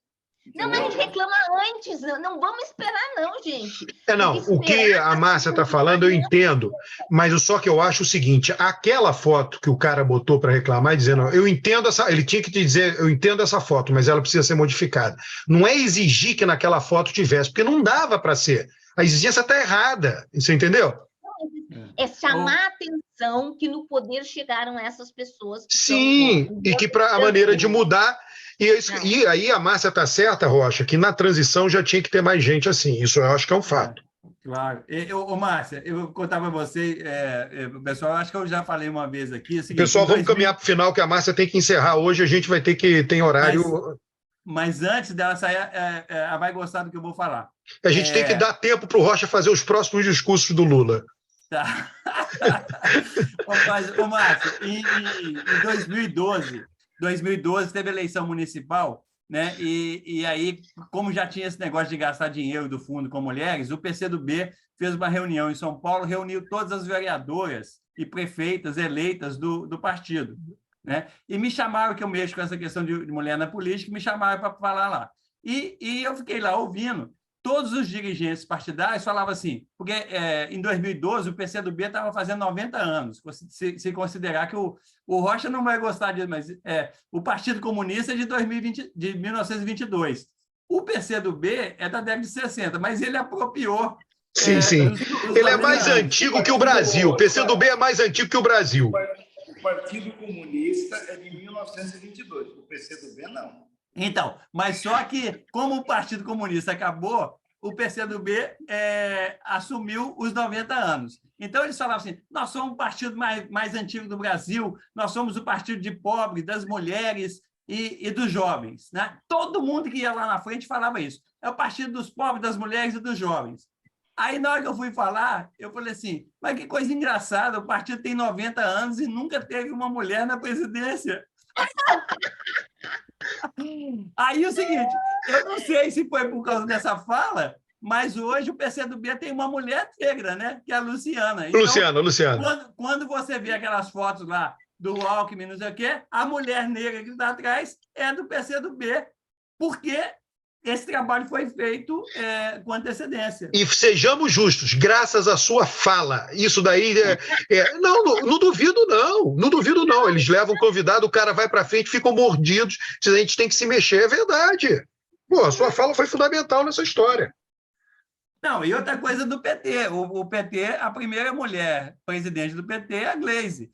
Não, mas a gente reclama antes, não vamos esperar não, gente. O que a Márcia está falando eu entendo, mas só que eu acho o seguinte, aquela foto que o cara botou para reclamar, dizendo, eu entendo ele tinha que te dizer, eu entendo essa foto, mas ela precisa ser modificada. Não é exigir que naquela foto tivesse, porque não dava para ser. A exigência está errada, você entendeu? É chamar a atenção que no poder chegaram essas pessoas. Sim, e que para a maneira de mudar... E aí a Márcia está certa, Rocha, que na transição já tinha que ter mais gente assim. Isso eu acho que é um fato. Claro. Ô, Márcia, eu vou contar para você, pessoal, acho que eu já falei uma vez aqui. É o seguinte, Pessoal, vamos caminhar para o final, que a Márcia tem que encerrar hoje, a gente vai ter que... Tem horário... Mas antes dela sair, ela vai gostar do que eu vou falar. A gente tem que dar tempo para o Rocha fazer os próximos discursos do Lula. Tá. Ô, Márcio, em 2012 teve eleição municipal, né? E aí, como já tinha esse negócio de gastar dinheiro do fundo com mulheres, o PCdoB fez uma reunião em São Paulo, reuniu todas as vereadoras e prefeitas eleitas do partido, né? E me chamaram, que eu mexo com essa questão de mulher na política, me chamaram para falar lá. E eu fiquei lá ouvindo. Todos os dirigentes partidários falavam assim, porque em 2012 o PCdoB estava fazendo 90 anos, se considerar que o Rocha não vai gostar disso, mas o Partido Comunista é de 1922. O PCdoB é da década de 60, mas ele apropriou... Sim. Ele é mais antigo que o Brasil. O PCdoB é mais antigo que o Brasil. O Partido Comunista é de 1922, o PCdoB não. Então, mas só que, como o Partido Comunista acabou, o PCdoB assumiu os 90 anos. Então, eles falavam assim, nós somos o partido mais antigo do Brasil, nós somos o partido de pobre, das mulheres e dos jovens, né? Todo mundo que ia lá na frente falava isso. É o partido dos pobres, das mulheres e dos jovens. Aí, na hora que eu fui falar, eu falei assim, mas que coisa engraçada, o partido tem 90 anos e nunca teve uma mulher na presidência. Aí, o seguinte, eu não sei se foi por causa dessa fala, mas hoje o PCdoB tem uma mulher negra, né? Que é a Luciana. Então, Luciana. Quando você vê aquelas fotos lá do Alckmin, não sei o quê, a mulher negra que está atrás é do PCdoB, porque esse trabalho foi feito com antecedência. E sejamos justos, graças à sua fala. Isso daí... Não duvido, não. Não duvido, não. Eles levam o convidado, o cara vai para frente, ficam mordidos. A gente tem que se mexer, é verdade. Pô, a sua fala foi fundamental nessa história. Não, e outra coisa do PT. O PT, a primeira mulher presidente do PT é a Gleisi.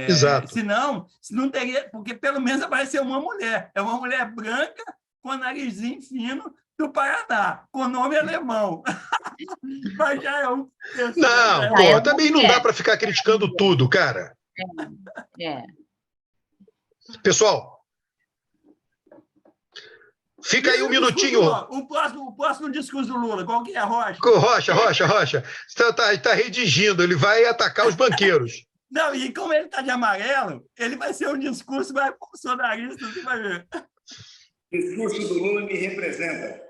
Exato. Se não teria... Porque pelo menos vai ser uma mulher. É uma mulher branca, com narizinho fino, do Paraná, com nome alemão. Mas já é um... Não, pô, também não dá para ficar criticando tudo, cara. Pessoal, fica aí um minutinho. O próximo discurso do Lula, qual que é, Rocha? Rocha. Está redigindo, ele vai atacar os banqueiros. Não, e como ele está de amarelo, ele vai ser um discurso mais bolsonarista, você vai ver. O discurso do Lula me representa.